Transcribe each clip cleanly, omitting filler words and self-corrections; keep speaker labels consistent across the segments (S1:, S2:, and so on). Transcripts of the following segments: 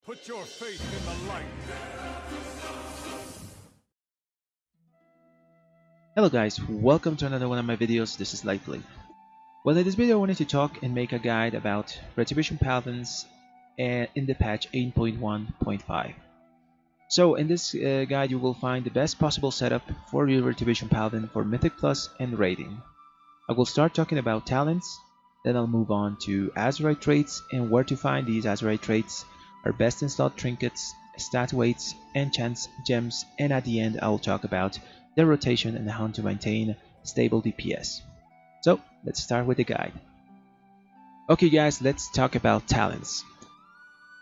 S1: Put your faith in the light.
S2: Hello guys, welcome to another one of my videos. This is Lightblade. Well, in this video I wanted to talk and make a guide about Retribution Paladins in the patch 8.1.5. So in this guide you will find the best possible setup for your Retribution Paladin for Mythic Plus and raiding. I will start talking about talents, then I'll move on to Azerite Traits and where to find these Azerite Traits, our best installed trinkets, stat weights, enchants, gems, and at the end I will talk about their rotation and how to maintain stable DPS. So let's start with the guide. Okay guys, let's talk about talents.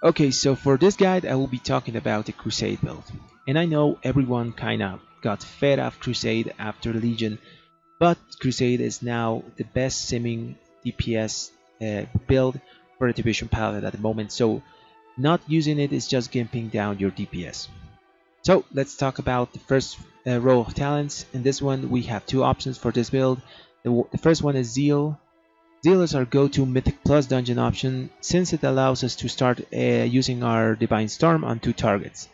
S2: Okay, so for this guide I will be talking about the Crusade build. And I know everyone kinda got fed of Crusade after Legion, but Crusade is now the best simming DPS build for Retribution Paladin at the moment, so not using it is just gimping down your DPS. So let's talk about the first row of talents. In this one we have two options for this build. The first one is Zeal. Zeal is our go-to Mythic Plus dungeon option since it allows us to start using our Divine Storm on two targets.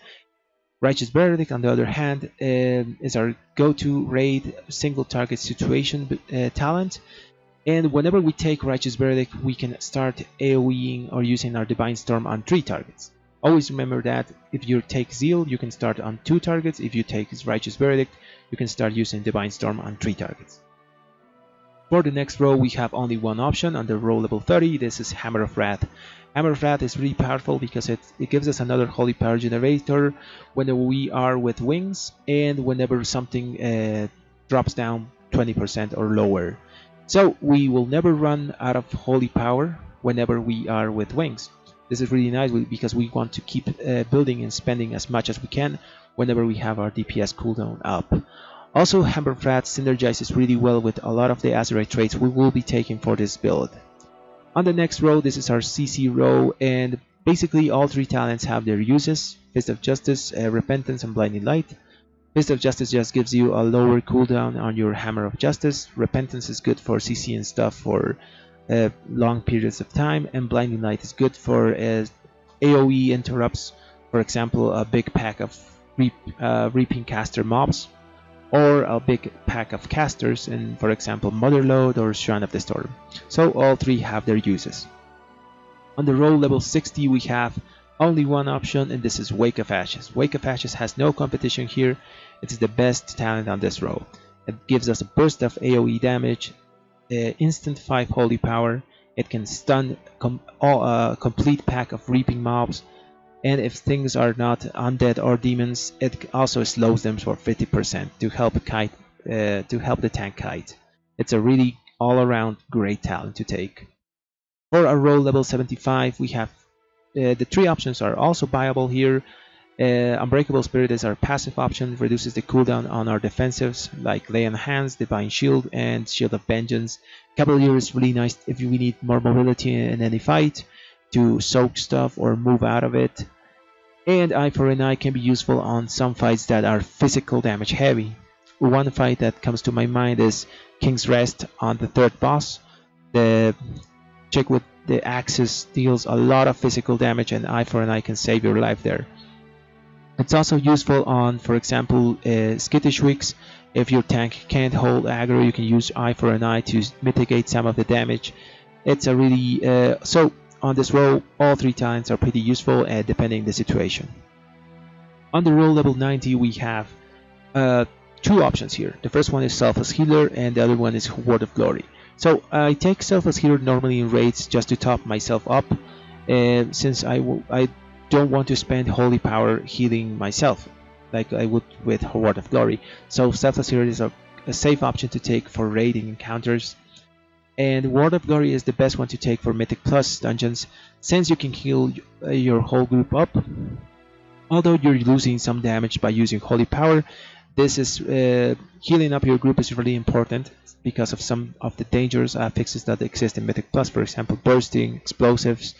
S2: Righteous Verdict, on the other hand, is our go-to raid single target situation talent. And whenever we take Righteous Verdict, we can start AoEing or using our Divine Storm on 3 targets. Always remember that if you take Zeal, you can start on 2 targets. If you take Righteous Verdict, you can start using Divine Storm on 3 targets. For the next row, we have only one option. Under row level 30, this is Hammer of Wrath. Hammer of Wrath is really powerful because it gives us another Holy Power generator whenever we are with wings and whenever something drops down 20% or lower. So we will never run out of Holy Power whenever we are with wings. This is really nice because we want to keep building and spending as much as we can whenever we have our DPS cooldown up. Also, Hammer of Wrath synergizes really well with a lot of the Azerite traits we will be taking for this build. On the next row, this is our CC row, and basically all 3 talents have their uses. Fist of Justice, Repentance, and Blinding Light. Fist of Justice just gives you a lower cooldown on your Hammer of Justice. Repentance is good for CC and stuff for long periods of time, and Blinding Light is good for AoE interrupts, for example a big pack of Reaping Caster mobs, or a big pack of casters in, for example, Motherlode or Shrine of the Storm. So all 3 have their uses. On the row level 60 we have only one option, and this is Wake of Ashes. Wake of Ashes has no competition here. It is the best talent on this row. It gives us a burst of AoE damage, instant 5 Holy Power. It can stun a complete pack of Reaping mobs, and if things are not undead or demons, it also slows them for 50% to help the tank kite. It's a really all-around great talent to take. For our row level 75, we have the 3 options are also viable here. Unbreakable Spirit is our passive option, reduces the cooldown on our defensives like Lay on Hands, Divine Shield, and Shield of Vengeance. Cavalier is really nice if we need more mobility in any fight, to soak stuff or move out of it. And Eye for an Eye can be useful on some fights that are physical damage heavy. One fight that comes to my mind is King's Rest on the 3rd boss. The chick with the axes deals a lot of physical damage, and Eye for an Eye can save your life there. It's also useful on, for example, skittish weeks. If your tank can't hold aggro, you can use Eye for an Eye to mitigate some of the damage. It's a really so on this row all 3 talents are pretty useful depending the situation. On the row level 90 we have 2 options here. The first one is Selfless Healer and the other one is Word of Glory. So I take Selfless Healer normally in raids just to top myself up, since I don't want to spend Holy Power healing myself like I would with Word of Glory. So Selfless Healer is a safe option to take for raiding encounters. And Word of Glory is the best one to take for Mythic Plus dungeons, since you can heal your whole group up. Although you're losing some damage by using Holy Power, this is healing up your group is really important because of some of the dangerous affixes that exist in Mythic Plus, for example Bursting, Explosives,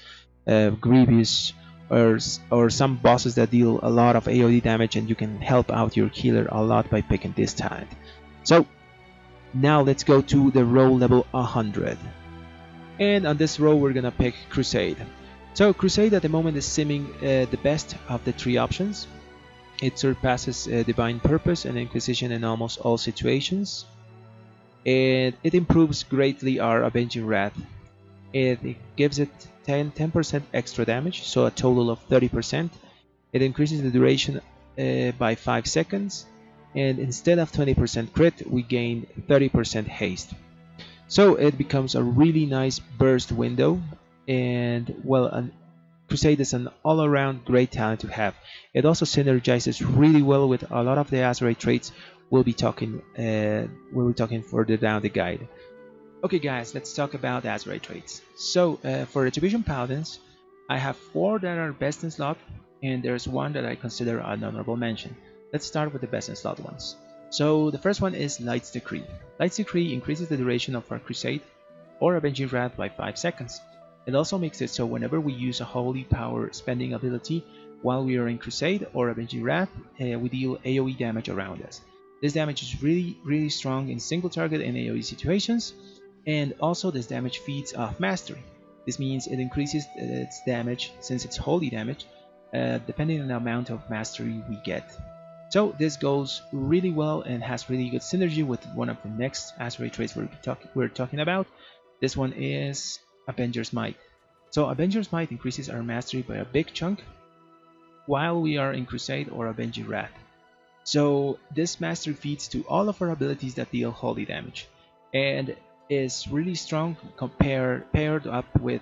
S2: Grievous, or some bosses that deal a lot of AoE damage, and you can help out your healer a lot by picking this talent. So now let's go to the row level 100. And on this row we're gonna pick Crusade. So Crusade at the moment is seeming the best of the three options. It surpasses Divine Purpose and Inquisition in almost all situations. And it improves greatly our Avenging Wrath. It gives it 10% extra damage, so a total of 30%. It increases the duration by 5 seconds, and instead of 20% crit, we gain 30% haste. So it becomes a really nice burst window, and well, Crusade is an all-around great talent to have. It also synergizes really well with a lot of the Azerite traits we'll be talking further down the guide. Okay guys, let's talk about Azerite traits. So for Retribution Paladins, I have 4 that are best in slot, and there's 1 that I consider an honorable mention. Let's start with the best in slot ones. So the first one is Light's Decree. Light's Decree increases the duration of our Crusade or Avenging Wrath by 5 seconds. It also makes it so whenever we use a Holy Power spending ability while we are in Crusade or Avenging Wrath, we deal AoE damage around us. This damage is really strong in single target and AoE situations. And also this damage feeds off mastery. This means it increases its damage since it's holy damage depending on the amount of mastery we get. So this goes really well and has really good synergy with one of the next Azerite traits we're talking about. This one is Avenger's Might. So Avenger's Might increases our mastery by a big chunk while we are in Crusade or Avenging Wrath. So this mastery feeds to all of our abilities that deal holy damage, and is really strong paired up with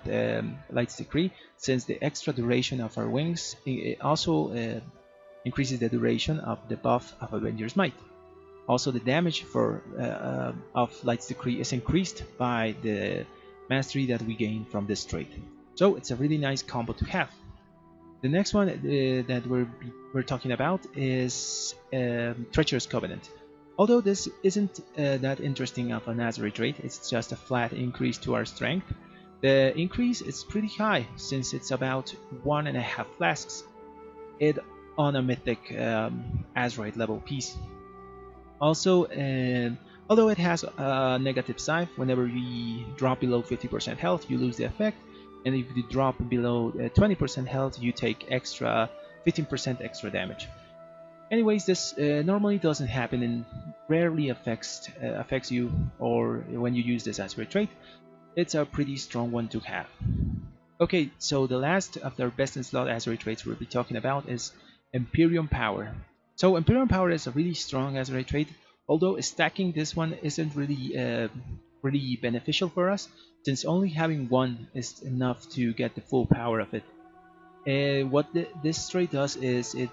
S2: Light's Decree, since the extra duration of our wings also increases the duration of the buff of Avenger's Might. Also the damage of Light's Decree is increased by the mastery that we gain from this trait. So it's a really nice combo to have. The next one that we're talking about is Treacherous Covenant. Although this isn't that interesting of an Azerite trait, it's just a flat increase to our strength. The increase is pretty high since it's about 1.5 flasks on a Mythic Azerite level piece. Also, although it has a negative side, whenever you drop below 50% health, you lose the effect, and if you drop below 20% health, you take 15% extra damage. Anyways, this normally doesn't happen and rarely affects you or when you use this Azerite trait. It's a pretty strong one to have. Okay, so the last of their best in slot Azerite traits we'll be talking about is Imperium Power. So Imperium Power is a really strong Azerite trait, although stacking this one isn't really beneficial for us, since only having one is enough to get the full power of it. What this trait does is it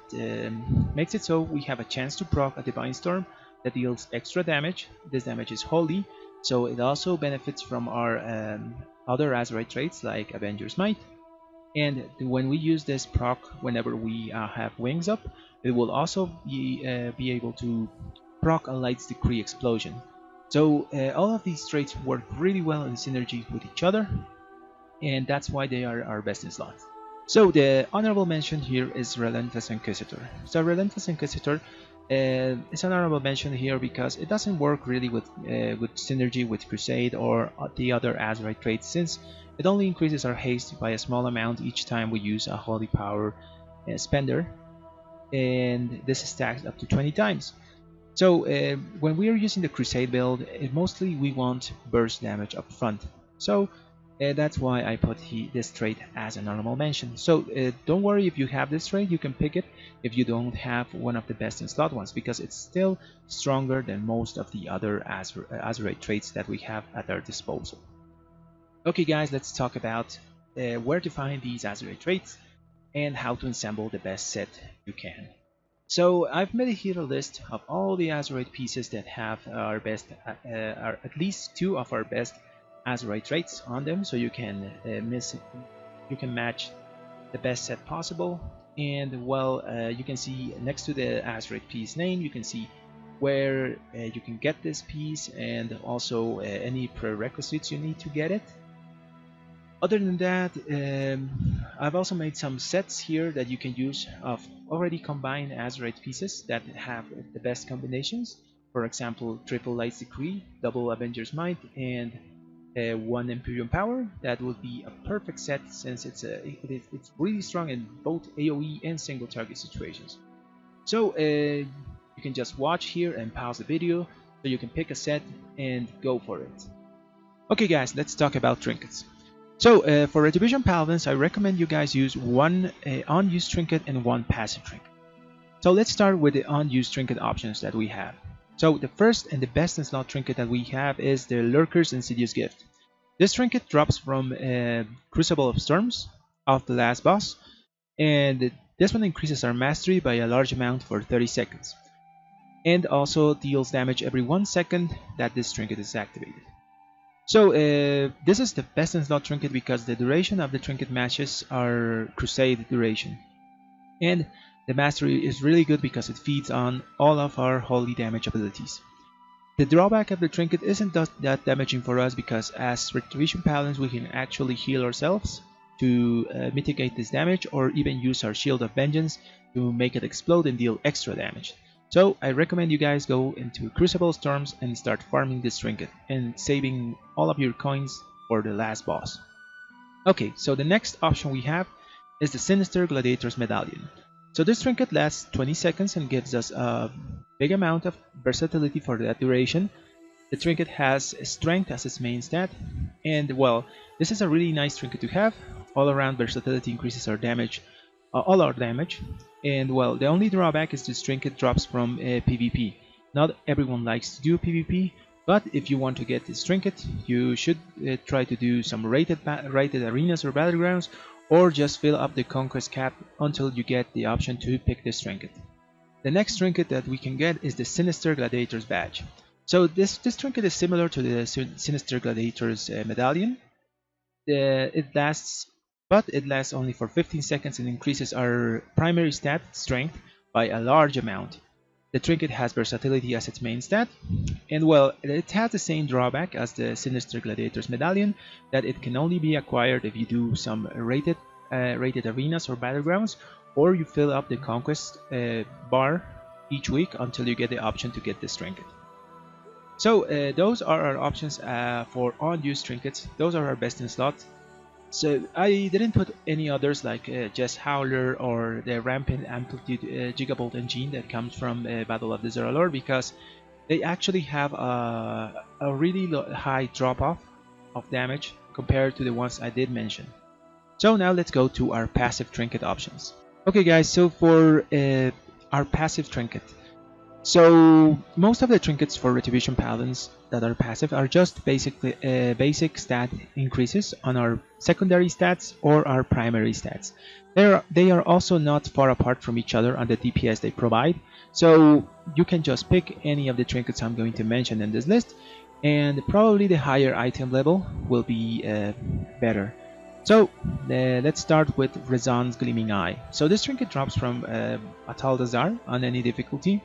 S2: makes it so we have a chance to proc a Divine Storm that deals extra damage. This damage is holy, so it also benefits from our other Azerite traits like Avenger's Might. And when we use this proc whenever we have wings up, it will also be able to proc a Light's Decree explosion. So all of these traits work really well in synergy with each other, and that's why they are our best in slot. So the honorable mention here is Relentless Inquisitor. So Relentless Inquisitor is an honorable mention here because it doesn't work really with synergy with Crusade or the other Azerite traits, since it only increases our haste by a small amount each time we use a Holy Power spender, and this is stacked up to 20 times. So when we are using the Crusade build, mostly we want burst damage up front. So that's why I put this trait as an honorable mention. So don't worry if you have this trait, you can pick it if you don't have one of the best in slot ones, because it's still stronger than most of the other Azerite traits that we have at our disposal. Okay guys, let's talk about where to find these Azerite traits and how to assemble the best set you can. So I've made here a list of all the Azerite pieces that have our best, are at least 2 of our best Azerite traits on them, so you can match the best set possible. And well, you can see next to the Azerite piece name, you can see where you can get this piece, and also any prerequisites you need to get it. Other than that, I've also made some sets here that you can use of already combined Azerite pieces that have the best combinations. For example, triple Light's Decree, double Avenger's Might, and 1 Imperium Power. That would be a perfect set since it's really strong in both AoE and single target situations. So you can just watch here and pause the video so you can pick a set and go for it. Okay guys, let's talk about trinkets. So for Retribution Paladins, I recommend you guys use one unused trinket and one passive trinket. So let's start with the unused trinket options that we have. So the first and the best in slot trinket that we have is the Lurker's Insidious Gift. This trinket drops from Crucible of Storms of the last boss, and this one increases our mastery by a large amount for 30 seconds, and also deals damage every 1 second that this trinket is activated. So this is the best in slot trinket because the duration of the trinket matches our crusade duration, and the mastery is really good because it feeds on all of our holy damage abilities. The drawback of the trinket isn't that damaging for us because as Retribution Paladins we can actually heal ourselves to mitigate this damage, or even use our Shield of Vengeance to make it explode and deal extra damage. So I recommend you guys go into Crucible Storms and start farming this trinket and saving all of your coins for the last boss. Okay, so the next option we have is the Sinister Gladiator's Medallion. So this trinket lasts 20 seconds and gives us a big amount of versatility for that duration. The trinket has strength as its main stat, and well, this is a really nice trinket to have. All around versatility increases our damage, all our damage, and well, the only drawback is this trinket drops from PvP. Not everyone likes to do PvP, but if you want to get this trinket, you should try to do some rated arenas or battlegrounds, or just fill up the conquest cap until you get the option to pick this trinket. The next trinket that we can get is the Sinister Gladiator's Badge. So this trinket is similar to the Sinister Gladiator's Medallion. It lasts only for 15 seconds and increases our primary stat, strength, by a large amount. The trinket has versatility as its main stat, and well, it has the same drawback as the Sinister Gladiator's Medallion, that it can only be acquired if you do some rated arenas or battlegrounds, or you fill up the conquest bar each week until you get the option to get this trinket. So those are our options for unused trinkets. Those are our best in slot. So I didn't put any others like Jess Howler or the Rampant Amplitude Gigabolt Engine that comes from Battle of the Zeralor, because they actually have a really high drop-off of damage compared to the ones I did mention. So now let's go to our passive trinket options. Okay guys, so for our passive trinket. So most of the trinkets for Retribution Paladins that are passive are just basic stat increases on our secondary stats or our primary stats. They are also not far apart from each other on the DPS they provide, so you can just pick any of the trinkets I'm going to mention in this list, and probably the higher item level will be better. So let's start with Rezan's Gleaming Eye. So this trinket drops from Ataldazar on any difficulty.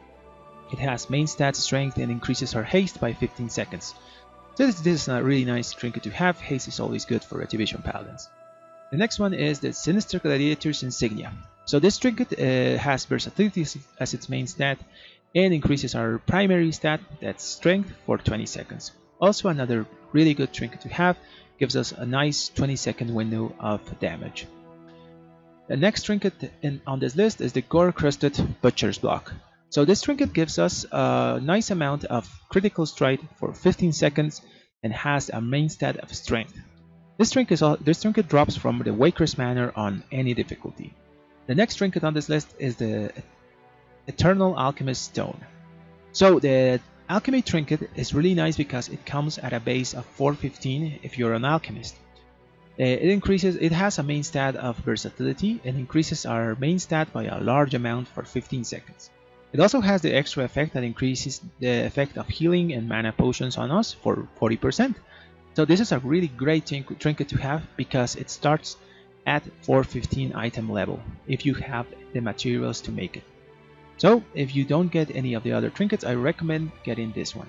S2: It has main stat strength and increases our haste by 15 seconds. So this is a really nice trinket to have. Haste is always good for Retribution Paladins. The next one is the Sinister Gladiator's Insignia. So this trinket has versatility as its main stat and increases our primary stat, that's strength, for 20 seconds. Also another really good trinket to have, gives us a nice 20-second window of damage. The next trinket on this list is the Gore-Crusted Butcher's Block. So this trinket gives us a nice amount of critical strike for 15 seconds and has a main stat of strength. This trinket drops from the Waker's Manor on any difficulty. The next trinket on this list is the Eternal Alchemist Stone. So the Alchemy trinket is really nice because it comes at a base of 415 if you're an alchemist. It has a main stat of versatility and increases our main stat by a large amount for 15 seconds. It also has the extra effect that increases the effect of healing and mana potions on us for 40%. So this is a really great trinket to have because it starts at 415 item level if you have the materials to make it. So if you don't get any of the other trinkets, I recommend getting this one.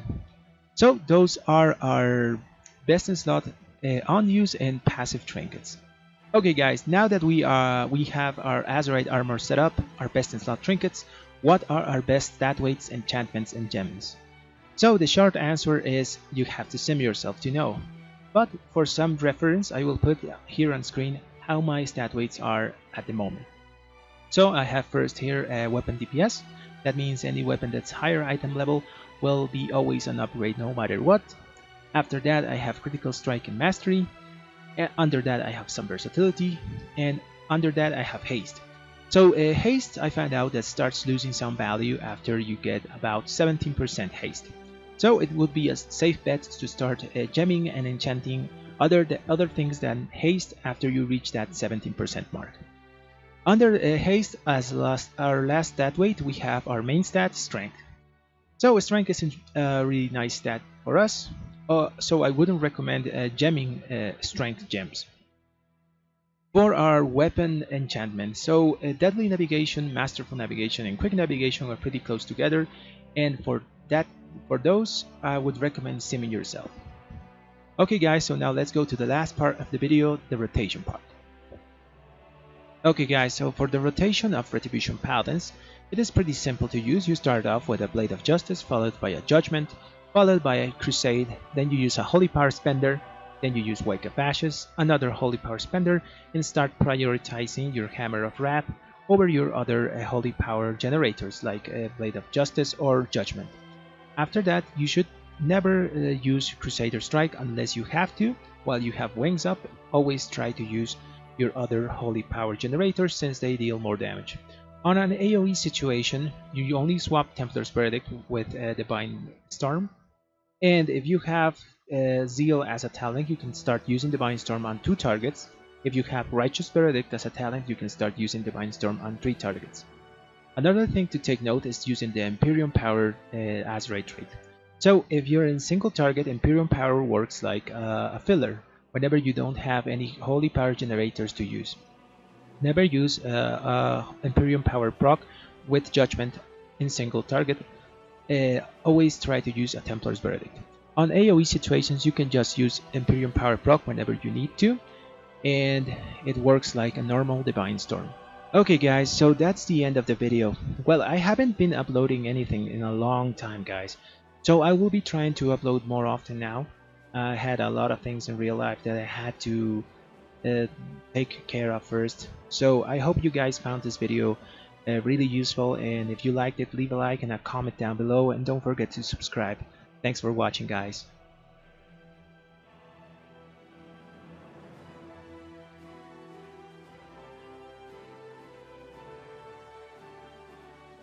S2: So those are our best in slot unused and passive trinkets. Okay guys, now that we have our Azerite armor set up, our best in slot trinkets, what are our best stat weights, enchantments, and gems? So the short answer is you have to sim yourself to know. but for some reference I will put here on screen how my stat weights are at the moment. So I have first here a weapon DPS. That means any weapon that's higher item level will be always an upgrade no matter what. After that I have critical strike and mastery. And under that I have some versatility, and under that I have haste. So haste, I found out that starts losing some value after you get about 17% haste. So it would be a safe bet to start gemming and enchanting other things than haste after you reach that 17% mark. Under haste, as our last stat weight, we have our main stat, strength. So strength is a really nice stat for us. So I wouldn't recommend gemming strength gems. For our weapon enchantment, so deadly navigation, masterful navigation, and quick navigation are pretty close together, and for those I would recommend simming yourself. Okay guys, so now let's go to the last part of the video, the rotation part. Okay guys, so for the rotation of Retribution Paladins, it is pretty simple to use. You start off with a Blade of Justice, followed by a Judgment, followed by a Crusade, then you use a Holy Power Spender, then you use Wake of Ashes, another Holy Power Spender, and start prioritizing your Hammer of Wrath over your other Holy Power generators like Blade of Justice or Judgment. After that, you should never use Crusader Strike unless you have to. While you have wings up, always try to use your other Holy Power generators since they deal more damage. On an AoE situation, you only swap Templar's Verdict with Divine Storm, and if you have Zeal as a talent, you can start using Divine Storm on 2 targets. If you have Righteous Verdict as a talent, you can start using Divine Storm on 3 targets. Another thing to take note is using the Imperium Power Azerite Trait. So if you're in single target, Imperium Power works like a filler whenever you don't have any Holy Power generators to use. Never use Imperium Power proc with Judgment in single target. Always try to use a Templar's Verdict. On AoE situations, you can just use Imperium Power proc whenever you need to, and it works like a normal Divine Storm. Okay guys, so that's the end of the video. Well, I haven't been uploading anything in a long time guys, so I will be trying to upload more often now. I had a lot of things in real life that I had to take care of first. So I hope you guys found this video really useful, and if you liked it, leave a like and a comment down below, and don't forget to subscribe. Thanks for watching guys.